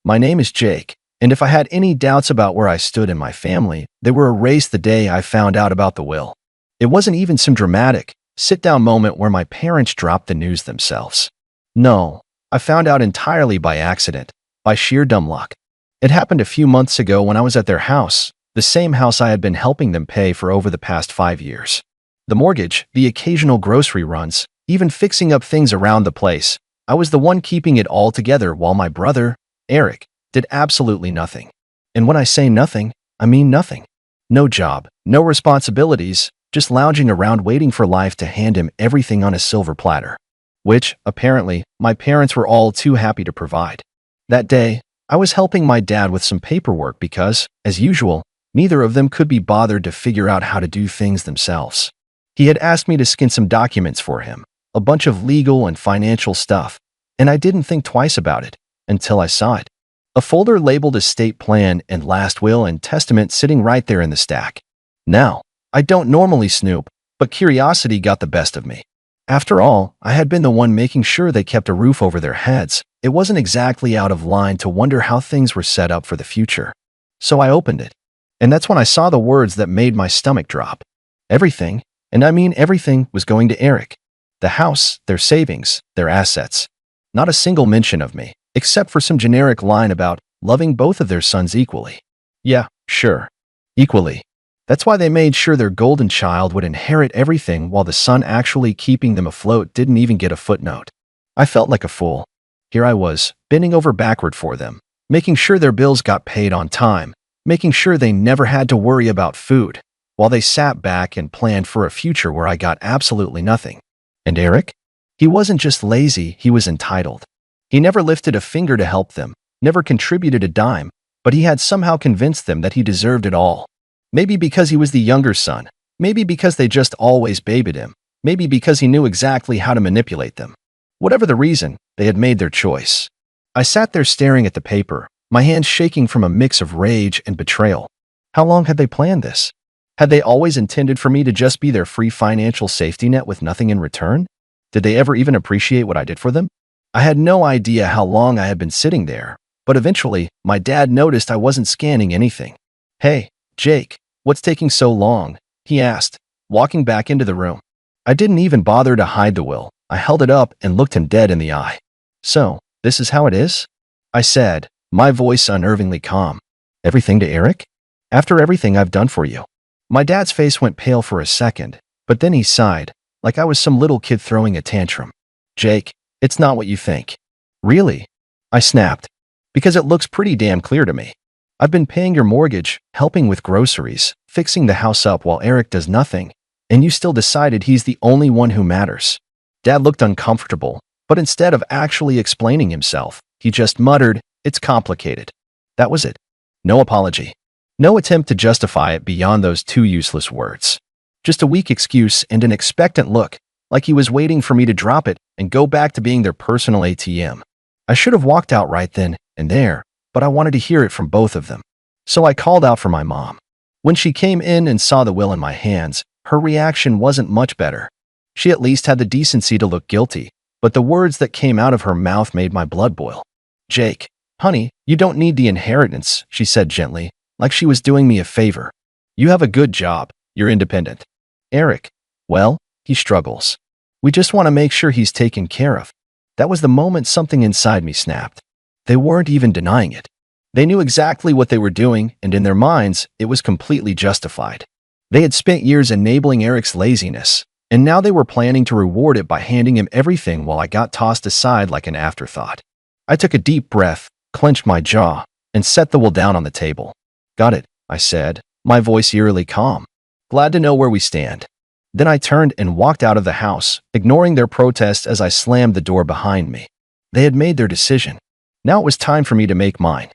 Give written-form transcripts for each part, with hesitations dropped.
My name is Jake, and if I had any doubts about where I stood in my family, they were erased the day I found out about the will. It wasn't even some dramatic, sit-down moment where my parents dropped the news themselves. No, I found out entirely by accident, by sheer dumb luck. It happened a few months ago when I was at their house, the same house I had been helping them pay for over the past 5 years. The mortgage, the occasional grocery runs, even fixing up things around the place. I was the one keeping it all together while my brother, Eric, did absolutely nothing. And when I say nothing, I mean nothing. No job, no responsibilities, just lounging around waiting for life to hand him everything on a silver platter. Which, apparently, my parents were all too happy to provide. That day, I was helping my dad with some paperwork because, as usual, neither of them could be bothered to figure out how to do things themselves. He had asked me to skin some documents for him, a bunch of legal and financial stuff, and I didn't think twice about it until I saw it. A folder labeled estate plan and last will and testament sitting right there in the stack. Now, I don't normally snoop, but curiosity got the best of me. After all, I had been the one making sure they kept a roof over their heads. It wasn't exactly out of line to wonder how things were set up for the future. So I opened it. And that's when I saw the words that made my stomach drop. Everything, and I mean everything, was going to Eric. The house, their savings, their assets. Not a single mention of me, except for some generic line about loving both of their sons equally. Yeah, sure. Equally. That's why they made sure their golden child would inherit everything while the son actually keeping them afloat didn't even get a footnote. I felt like a fool. Here I was, bending over backward for them, making sure their bills got paid on time, making sure they never had to worry about food, while they sat back and planned for a future where I got absolutely nothing. And Eric? He wasn't just lazy, he was entitled. He never lifted a finger to help them, never contributed a dime, but he had somehow convinced them that he deserved it all. Maybe because he was the younger son, maybe because they just always babied him, maybe because he knew exactly how to manipulate them. Whatever the reason, they had made their choice. I sat there staring at the paper, my hands shaking from a mix of rage and betrayal. How long had they planned this? Had they always intended for me to just be their free financial safety net with nothing in return? Did they ever even appreciate what I did for them? I had no idea how long I had been sitting there, but eventually, my dad noticed I wasn't scanning anything. "Hey, Jake, what's taking so long?" he asked, walking back into the room. I didn't even bother to hide the will. I held it up and looked him dead in the eye. "So, this is how it is?" I said, my voice unnervingly calm. "Everything to Eric? After everything I've done for you?" My dad's face went pale for a second, but then he sighed, like I was some little kid throwing a tantrum. "Jake, it's not what you think." "Really?" I snapped. "Because it looks pretty damn clear to me. I've been paying your mortgage, helping with groceries, fixing the house up while Eric does nothing, and you still decided he's the only one who matters." Dad looked uncomfortable, but instead of actually explaining himself, he just muttered, "It's complicated." That was it. No apology. No attempt to justify it beyond those two useless words. Just a weak excuse and an expectant look, like he was waiting for me to drop it and go back to being their personal ATM. I should have walked out right then and there, but I wanted to hear it from both of them. So I called out for my mom. When she came in and saw the will in my hands, her reaction wasn't much better. She at least had the decency to look guilty, but the words that came out of her mouth made my blood boil. "Jake, honey, you don't need the inheritance," she said gently, like she was doing me a favor. "You have a good job. You're independent. Eric, well, he struggles. We just want to make sure he's taken care of." That was the moment something inside me snapped. They weren't even denying it. They knew exactly what they were doing, and in their minds, it was completely justified. They had spent years enabling Eric's laziness, and now they were planning to reward it by handing him everything while I got tossed aside like an afterthought. I took a deep breath, clenched my jaw, and set the will down on the table. "Got it," I said, my voice eerily calm. "Glad to know where we stand." Then I turned and walked out of the house, ignoring their protests as I slammed the door behind me. They had made their decision. Now it was time for me to make mine.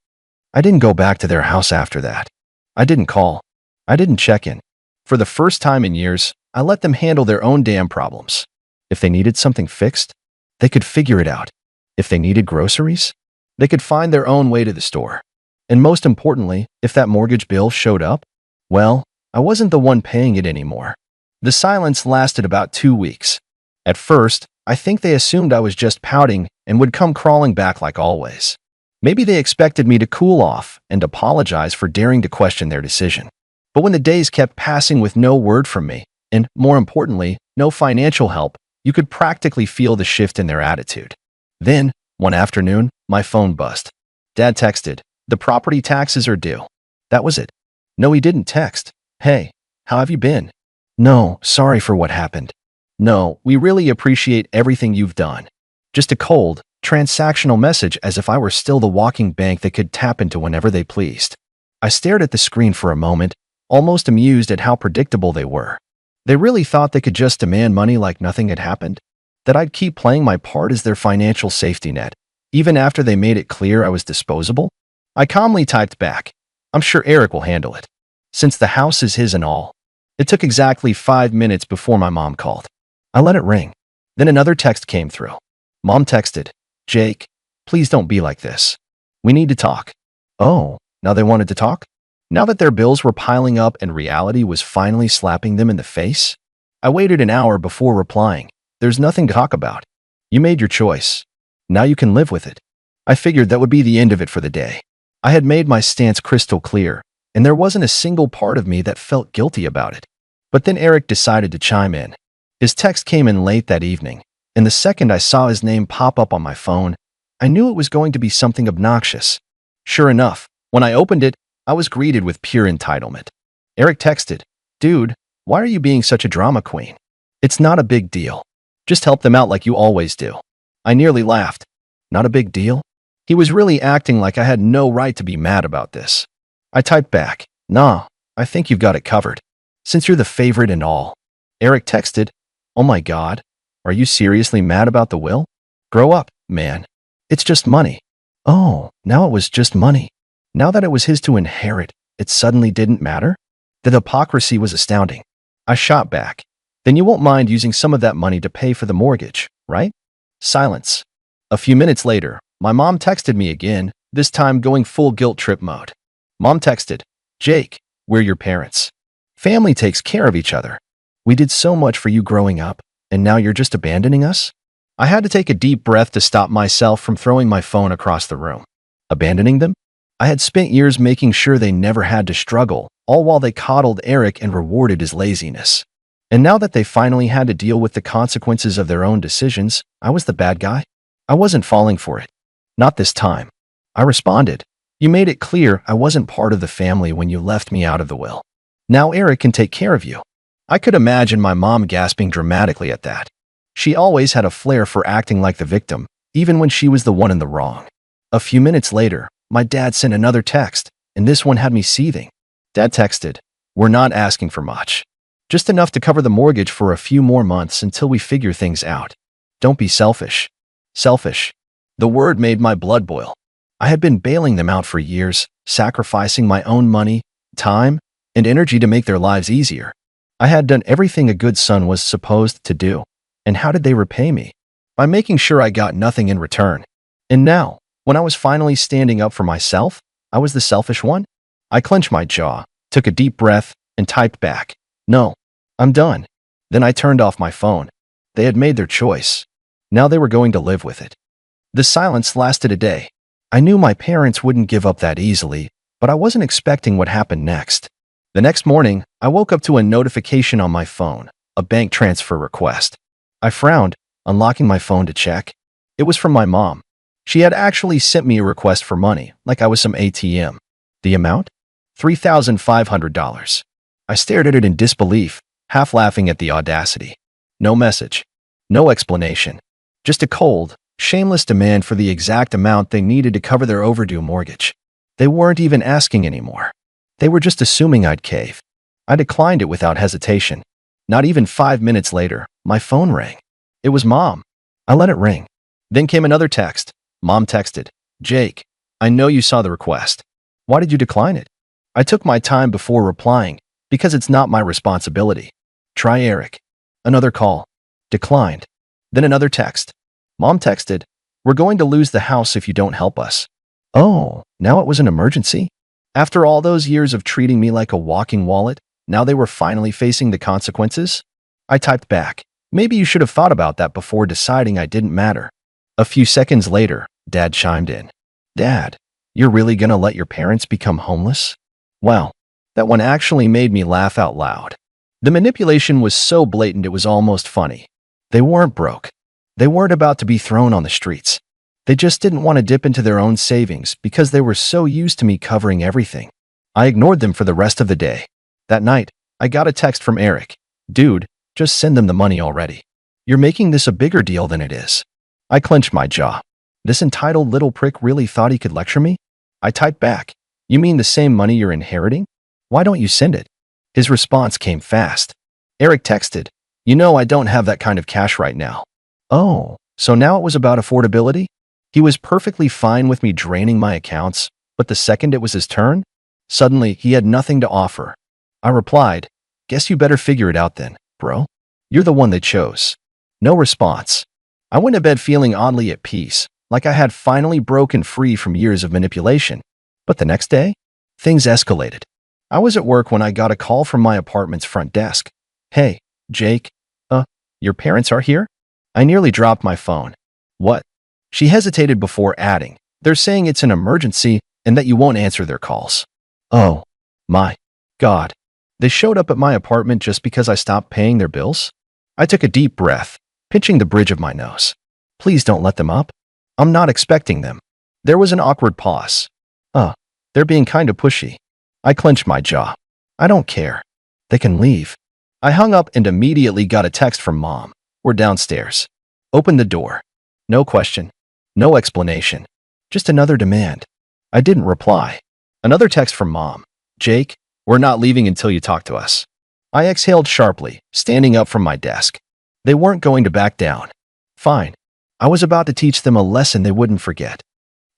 I didn't go back to their house after that. I didn't call. I didn't check in. For the first time in years, I let them handle their own damn problems. If they needed something fixed, they could figure it out. If they needed groceries, they could find their own way to the store. And most importantly, if that mortgage bill showed up, well, I wasn't the one paying it anymore. The silence lasted about 2 weeks. At first, I think they assumed I was just pouting and would come crawling back like always. Maybe they expected me to cool off and apologize for daring to question their decision. But when the days kept passing with no word from me, and more importantly, no financial help, you could practically feel the shift in their attitude. Then, one afternoon, my phone buzzed. Dad texted, "The property taxes are due." That was it. No, he didn't text, "Hey, how have you been?" No, "Sorry for what happened." No, "We really appreciate everything you've done." Just a cold, transactional message as if I were still the walking bank they could tap into whenever they pleased. I stared at the screen for a moment, almost amused at how predictable they were. They really thought they could just demand money like nothing had happened? That I'd keep playing my part as their financial safety net, even after they made it clear I was disposable? I calmly typed back, "I'm sure Eric will handle it, since the house is his and all." It took exactly 5 minutes before my mom called. I let it ring. Then another text came through. Mom texted, "Jake, please don't be like this. We need to talk." Oh, now they wanted to talk? Now that their bills were piling up and reality was finally slapping them in the face? I waited an hour before replying. "There's nothing to talk about. You made your choice. Now you can live with it." I figured that would be the end of it for the day. I had made my stance crystal clear, and there wasn't a single part of me that felt guilty about it. But then Eric decided to chime in. His text came in late that evening, and the second I saw his name pop up on my phone, I knew it was going to be something obnoxious. Sure enough, when I opened it, I was greeted with pure entitlement. Eric texted, "Dude, why are you being such a drama queen? It's not a big deal. Just help them out like you always do." I nearly laughed. Not a big deal? He was really acting like I had no right to be mad about this. I typed back, "Nah, I think you've got it covered, since you're the favorite and all." Eric texted, "Oh my God, are you seriously mad about the will? Grow up, man. It's just money." Oh, now it was just money. Now that it was his to inherit, it suddenly didn't matter? The hypocrisy was astounding. I shot back. "Then you won't mind using some of that money to pay for the mortgage, right?" Silence. A few minutes later, my mom texted me again, this time going full guilt trip mode. Mom texted, "Jake, we're your parents. Family takes care of each other. We did so much for you growing up, and now you're just abandoning us?" I had to take a deep breath to stop myself from throwing my phone across the room. Abandoning them? I had spent years making sure they never had to struggle, all while they coddled Eric and rewarded his laziness. And now that they finally had to deal with the consequences of their own decisions, I was the bad guy? I wasn't falling for it. Not this time. I responded, "You made it clear I wasn't part of the family when you left me out of the will. Now Eric can take care of you." I could imagine my mom gasping dramatically at that. She always had a flair for acting like the victim, even when she was the one in the wrong. A few minutes later, my dad sent another text, and this one had me seething. Dad texted, "We're not asking for much. Just enough to cover the mortgage for a few more months until we figure things out. Don't be selfish." Selfish. The word made my blood boil. I had been bailing them out for years, sacrificing my own money, time, and energy to make their lives easier. I had done everything a good son was supposed to do. And how did they repay me? By making sure I got nothing in return. And now, when I was finally standing up for myself, I was the selfish one? I clenched my jaw, took a deep breath, and typed back, "No, I'm done." Then I turned off my phone. They had made their choice. Now they were going to live with it. The silence lasted a day. I knew my parents wouldn't give up that easily, but I wasn't expecting what happened next. The next morning, I woke up to a notification on my phone, a bank transfer request. I frowned, unlocking my phone to check. It was from my mom. She had actually sent me a request for money, like I was some ATM. The amount? $3,500. I stared at it in disbelief, half laughing at the audacity. No message. No explanation. Just a cold, shameless demand for the exact amount they needed to cover their overdue mortgage. They weren't even asking anymore. They were just assuming I'd cave. I declined it without hesitation. Not even 5 minutes later, my phone rang. It was Mom. I let it ring. Then came another text. Mom texted, "Jake, I know you saw the request. Why did you decline it?" I took my time before replying, because it's not my responsibility. Try Eric. Another call. Declined. Then another text. Mom texted, "We're going to lose the house if you don't help us." Oh, now it was an emergency? After all those years of treating me like a walking wallet, now they were finally facing the consequences? I typed back, "Maybe you should have thought about that before deciding I didn't matter." A few seconds later, Dad chimed in. "Dad, You're really gonna let your parents become homeless? Wow, that one actually made me laugh out loud. The manipulation was so blatant it was almost funny. They weren't broke. They weren't about to be thrown on the streets. They just didn't want to dip into their own savings because they were so used to me covering everything. I ignored them for the rest of the day. That night, I got a text from Eric. Dude, just send them the money already. You're making this a bigger deal than it is. I clenched my jaw. This entitled little prick really thought he could lecture me? I typed back. You mean the same money you're inheriting? Why don't you send it? His response came fast. Eric texted, You know I don't have that kind of cash right now. Oh, so now it was about affordability? He was perfectly fine with me draining my accounts, but the second it was his turn, suddenly he had nothing to offer. I replied, Guess you better figure it out then, bro. You're the one they chose. No response. I went to bed feeling oddly at peace, like I had finally broken free from years of manipulation. But the next day, things escalated. I was at work when I got a call from my apartment's front desk. Hey, Jake, your parents are here? I nearly dropped my phone. What? She hesitated before adding, They're saying it's an emergency and that you won't answer their calls. Oh, my God. They showed up at my apartment just because I stopped paying their bills? I took a deep breath, pinching the bridge of my nose. Please don't let them up. I'm not expecting them. There was an awkward pause. They're being kind of pushy. I clenched my jaw. I don't care. They can leave. I hung up and immediately got a text from Mom. We're downstairs. Open the door. No question. No explanation. Just another demand. I didn't reply. Another text from Mom. Jake, we're not leaving until you talk to us. I exhaled sharply, standing up from my desk. They weren't going to back down. Fine. I was about to teach them a lesson they wouldn't forget.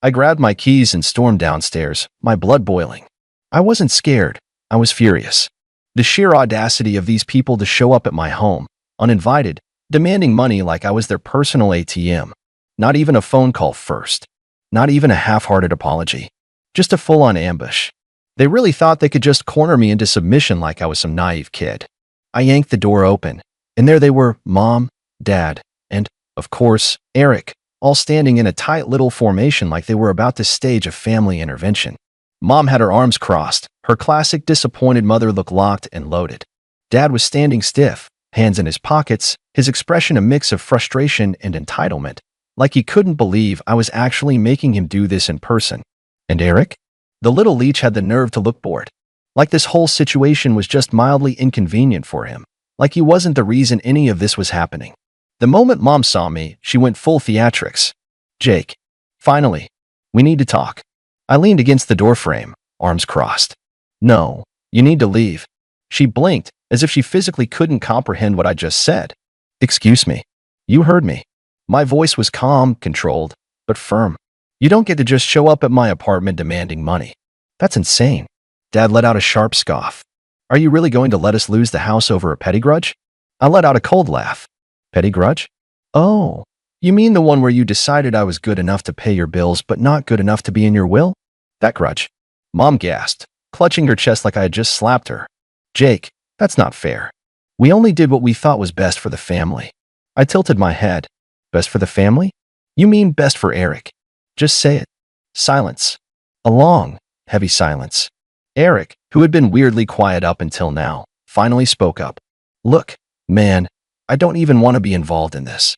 I grabbed my keys and stormed downstairs, my blood boiling. I wasn't scared. I was furious. The sheer audacity of these people to show up at my home, uninvited, demanding money like I was their personal ATM. Not even a phone call first. Not even a half-hearted apology. Just a full-on ambush. They really thought they could just corner me into submission like I was some naive kid. I yanked the door open, and there they were, Mom, Dad, and, of course, Eric, all standing in a tight little formation like they were about to stage a family intervention. Mom had her arms crossed, her classic disappointed mother look locked and loaded. Dad was standing stiff, hands in his pockets, his expression a mix of frustration and entitlement, like he couldn't believe I was actually making him do this in person. And Eric? The little leech had the nerve to look bored. Like this whole situation was just mildly inconvenient for him. Like he wasn't the reason any of this was happening. The moment Mom saw me, she went full theatrics. Jake. Finally. We need to talk. I leaned against the doorframe, arms crossed. No, you need to leave. She blinked, as if she physically couldn't comprehend what I just said. Excuse me. You heard me. My voice was calm, controlled, but firm. You don't get to just show up at my apartment demanding money. That's insane. Dad let out a sharp scoff. Are you really going to let us lose the house over a petty grudge? I let out a cold laugh. Petty grudge? Oh, you mean the one where you decided I was good enough to pay your bills but not good enough to be in your will? That grudge. Mom gasped, clutching her chest like I had just slapped her. Jake, that's not fair. We only did what we thought was best for the family. I tilted my head. Best for the family? You mean best for Eric. Just say it. Silence. A long, heavy silence. Eric, who had been weirdly quiet up until now, finally spoke up. Look, man, I don't even want to be involved in this.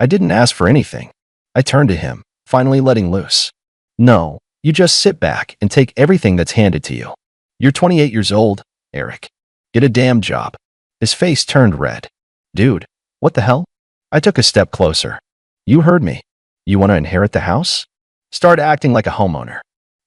I didn't ask for anything. I turned to him, finally letting loose. No, you just sit back and take everything that's handed to you. You're 28 years old, Eric. Get a damn job. His face turned red. Dude, what the hell? I took a step closer. You heard me. You want to inherit the house? Start acting like a homeowner.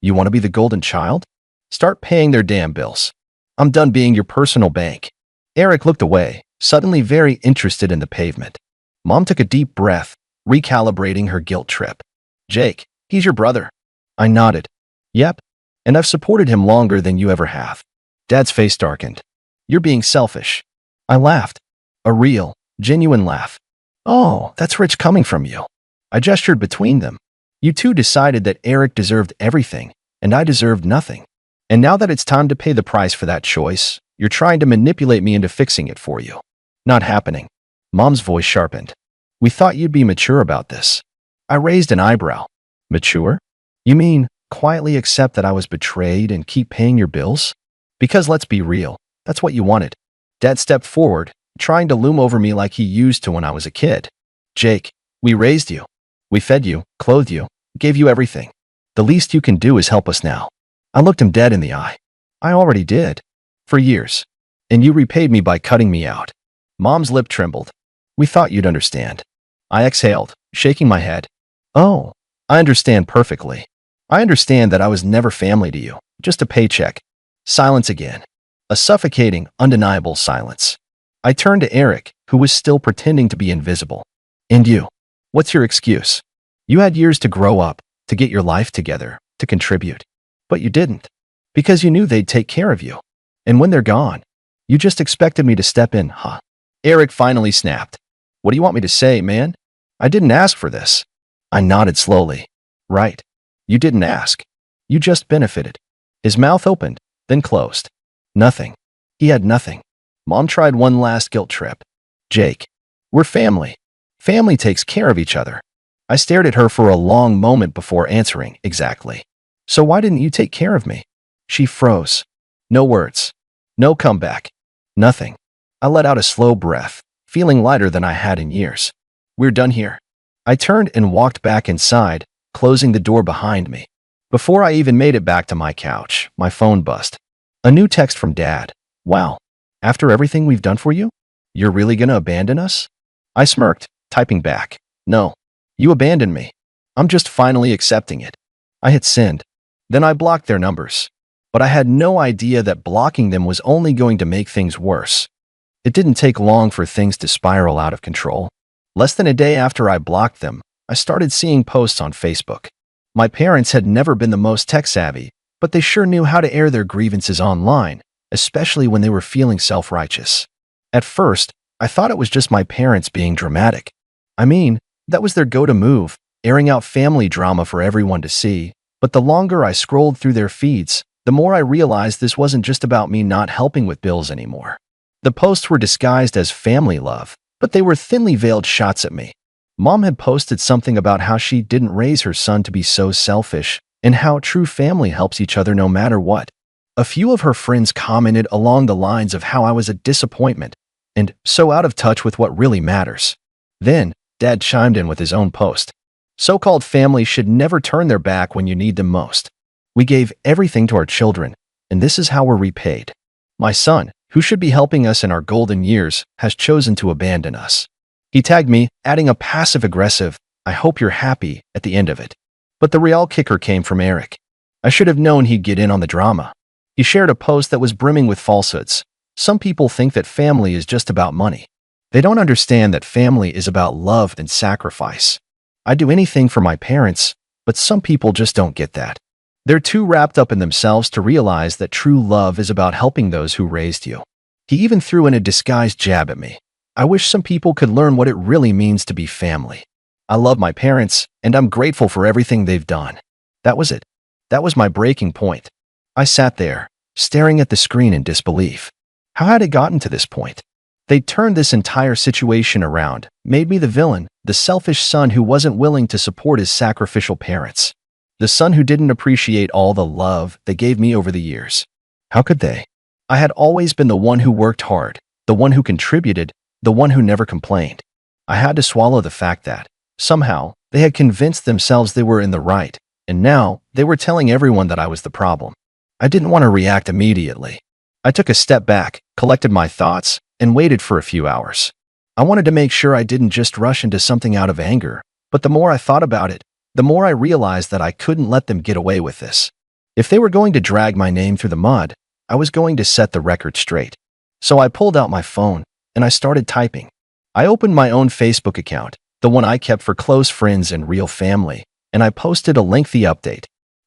You want to be the golden child? Start paying their damn bills. I'm done being your personal bank. Eric looked away, suddenly very interested in the pavement. Mom took a deep breath, recalibrating her guilt trip. Jake, he's your brother. I nodded. Yep, and I've supported him longer than you ever have. Dad's face darkened. You're being selfish. I laughed. A real, genuine laugh. Oh, that's rich coming from you. I gestured between them. You two decided that Eric deserved everything, and I deserved nothing. And now that it's time to pay the price for that choice, you're trying to manipulate me into fixing it for you. Not happening. Mom's voice sharpened. We thought you'd be mature about this. I raised an eyebrow. Mature? You mean quietly accept that I was betrayed and keep paying your bills? Because let's be real, that's what you wanted. Dad stepped forward, trying to loom over me like he used to when I was a kid. Jake, we raised you. We fed you, clothed you, gave you everything. The least you can do is help us now. I looked him dead in the eye. I already did. For years. And you repaid me by cutting me out. Mom's lip trembled. We thought you'd understand. I exhaled, shaking my head. Oh, I understand perfectly. I understand that I was never family to you, just a paycheck. Silence again. A suffocating, undeniable silence. I turned to Eric, who was still pretending to be invisible. And you? What's your excuse? You had years to grow up, to get your life together, to contribute. But you didn't. Because you knew they'd take care of you. And when they're gone, you just expected me to step in, huh? Eric finally snapped. What do you want me to say, man? I didn't ask for this. I nodded slowly. Right. You didn't ask. You just benefited. His mouth opened, then closed. Nothing. He had nothing. Mom tried one last guilt trip. Jake, we're family. Family takes care of each other. I stared at her for a long moment before answering exactly. So why didn't you take care of me? She froze. No words. No comeback. Nothing. I let out a slow breath, feeling lighter than I had in years. We're done here. I turned and walked back inside, closing the door behind me. Before I even made it back to my couch, my phone buzzed. A new text from Dad. Wow. After everything we've done for you? You're really gonna abandon us? I smirked, typing back. No. You abandoned me. I'm just finally accepting it. I had sinned. Then I blocked their numbers. But I had no idea that blocking them was only going to make things worse. It didn't take long for things to spiral out of control. Less than a day after I blocked them, I started seeing posts on Facebook. My parents had never been the most tech-savvy, but they sure knew how to air their grievances online, especially when they were feeling self-righteous. At first, I thought it was just my parents being dramatic. I mean, that was their go-to move, airing out family drama for everyone to see. But the longer I scrolled through their feeds, the more I realized this wasn't just about me not helping with bills anymore. The posts were disguised as family love, but they were thinly veiled shots at me. Mom had posted something about how she didn't raise her son to be so selfish and how true family helps each other no matter what. A few of her friends commented along the lines of how I was a disappointment and so out of touch with what really matters. Then, Dad chimed in with his own post. So-called family should never turn their back when you need them most. We gave everything to our children, and this is how we're repaid. My son, who should be helping us in our golden years, has chosen to abandon us. He tagged me, adding a passive-aggressive, I hope you're happy, at the end of it. But the real kicker came from Eric. I should have known he'd get in on the drama. He shared a post that was brimming with falsehoods. Some people think that family is just about money. They don't understand that family is about love and sacrifice. I'd do anything for my parents, but some people just don't get that. They're too wrapped up in themselves to realize that true love is about helping those who raised you. He even threw in a disguised jab at me. I wish some people could learn what it really means to be family. I love my parents, and I'm grateful for everything they've done. That was it. That was my breaking point. I sat there, staring at the screen in disbelief. How had it gotten to this point? They'd turned this entire situation around, made me the villain, the selfish son who wasn't willing to support his sacrificial parents. The son who didn't appreciate all the love they gave me over the years. How could they? I had always been the one who worked hard, the one who contributed, the one who never complained. I had to swallow the fact that, somehow, they had convinced themselves they were in the right, and now they were telling everyone that I was the problem. I didn't want to react immediately. I took a step back, collected my thoughts, and waited for a few hours. I wanted to make sure I didn't just rush into something out of anger, but the more I thought about it, the more I realized that I couldn't let them get away with this. If they were going to drag my name through the mud, I was going to set the record straight. So I pulled out my phone, and I started typing. I opened my own Facebook account, the one I kept for close friends and real family, and I posted a lengthy update.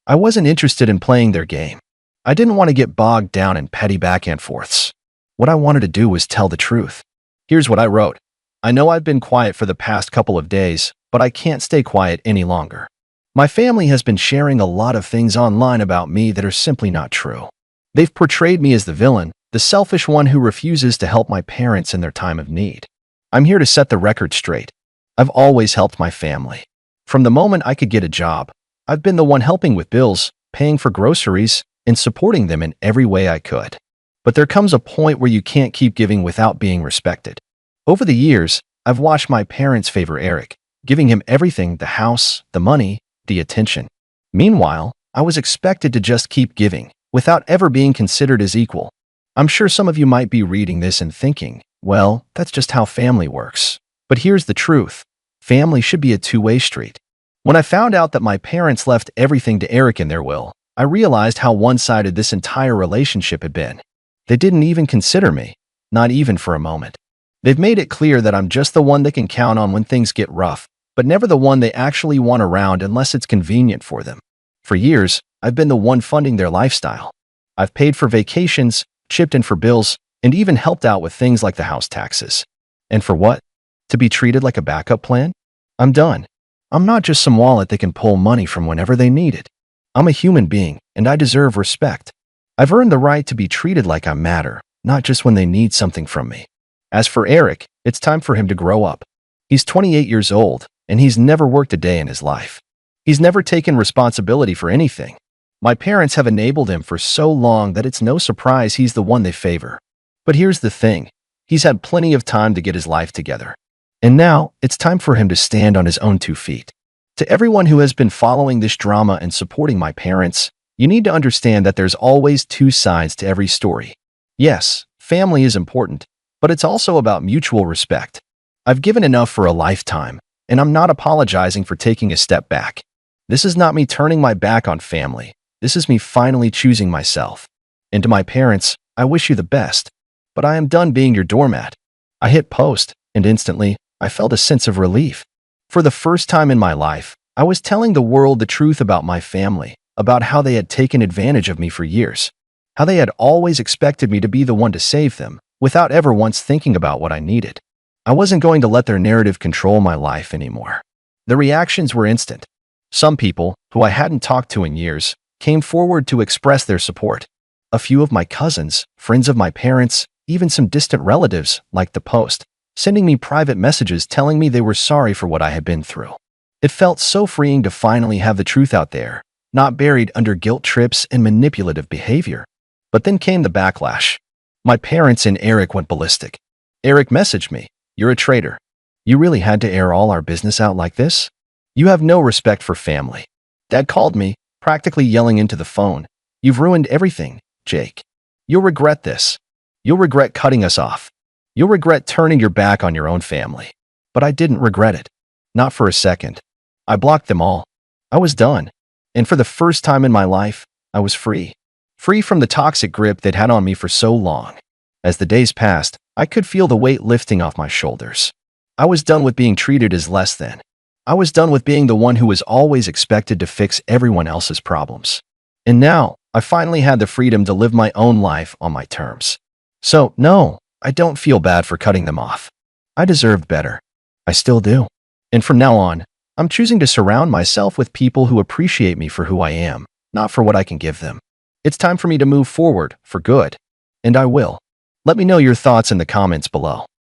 I wasn't interested in playing their game. I didn't want to get bogged down in petty back and forths. What I wanted to do was tell the truth. Here's what I wrote. I know I've been quiet for the past couple of days, but I can't stay quiet any longer. My family has been sharing a lot of things online about me that are simply not true. They've portrayed me as the villain, the selfish one who refuses to help my parents in their time of need. I'm here to set the record straight. I've always helped my family. From the moment I could get a job, I've been the one helping with bills, paying for groceries, and supporting them in every way I could. But there comes a point where you can't keep giving without being respected. Over the years, I've watched my parents favor Eric, giving him everything: the house, the money, the attention. Meanwhile, I was expected to just keep giving, without ever being considered as equal. I'm sure some of you might be reading this and thinking, well, that's just how family works. But here's the truth. Family should be a two-way street. When I found out that my parents left everything to Eric in their will, I realized how one-sided this entire relationship had been. They didn't even consider me, not even for a moment. They've made it clear that I'm just the one they can count on when things get rough, but never the one they actually want around unless it's convenient for them. For years, I've been the one funding their lifestyle. I've paid for vacations, chipped in for bills, and even helped out with things like the house taxes. And for what? To be treated like a backup plan? I'm done. I'm not just some wallet they can pull money from whenever they need it. I'm a human being, and I deserve respect. I've earned the right to be treated like I matter, not just when they need something from me. As for Eric, it's time for him to grow up. He's 28 years old, and he's never worked a day in his life. He's never taken responsibility for anything. My parents have enabled him for so long that it's no surprise he's the one they favor. But here's the thing. He's had plenty of time to get his life together. And now, it's time for him to stand on his own 2 feet. To everyone who has been following this drama and supporting my parents, you need to understand that there's always 2 sides to every story. Yes, family is important, but it's also about mutual respect. I've given enough for a lifetime, and I'm not apologizing for taking a step back. This is not me turning my back on family. This is me finally choosing myself. And to my parents, I wish you the best. But I am done being your doormat. I hit post, and instantly, I felt a sense of relief. For the first time in my life, I was telling the world the truth about my family, about how they had taken advantage of me for years, how they had always expected me to be the one to save them, without ever once thinking about what I needed. I wasn't going to let their narrative control my life anymore. The reactions were instant. Some people, who I hadn't talked to in years, came forward to express their support. A few of my cousins, friends of my parents, even some distant relatives liked the post, sending me private messages telling me they were sorry for what I had been through. It felt so freeing to finally have the truth out there, not buried under guilt trips and manipulative behavior. But then came the backlash. My parents and Eric went ballistic. Eric messaged me, "You're a traitor. You really had to air all our business out like this? You have no respect for family." Dad called me, practically yelling into the phone, "You've ruined everything, Jake. You'll regret this. You'll regret cutting us off. You'll regret turning your back on your own family." But I didn't regret it. Not for a second. I blocked them all. I was done. And for the first time in my life, I was free. Free from the toxic grip they'd had on me for so long. As the days passed, I could feel the weight lifting off my shoulders. I was done with being treated as less than. I was done with being the one who was always expected to fix everyone else's problems. And now, I finally had the freedom to live my own life on my terms. So, no, I don't feel bad for cutting them off. I deserved better. I still do. And from now on, I'm choosing to surround myself with people who appreciate me for who I am, not for what I can give them. It's time for me to move forward, for good. And I will. Let me know your thoughts in the comments below.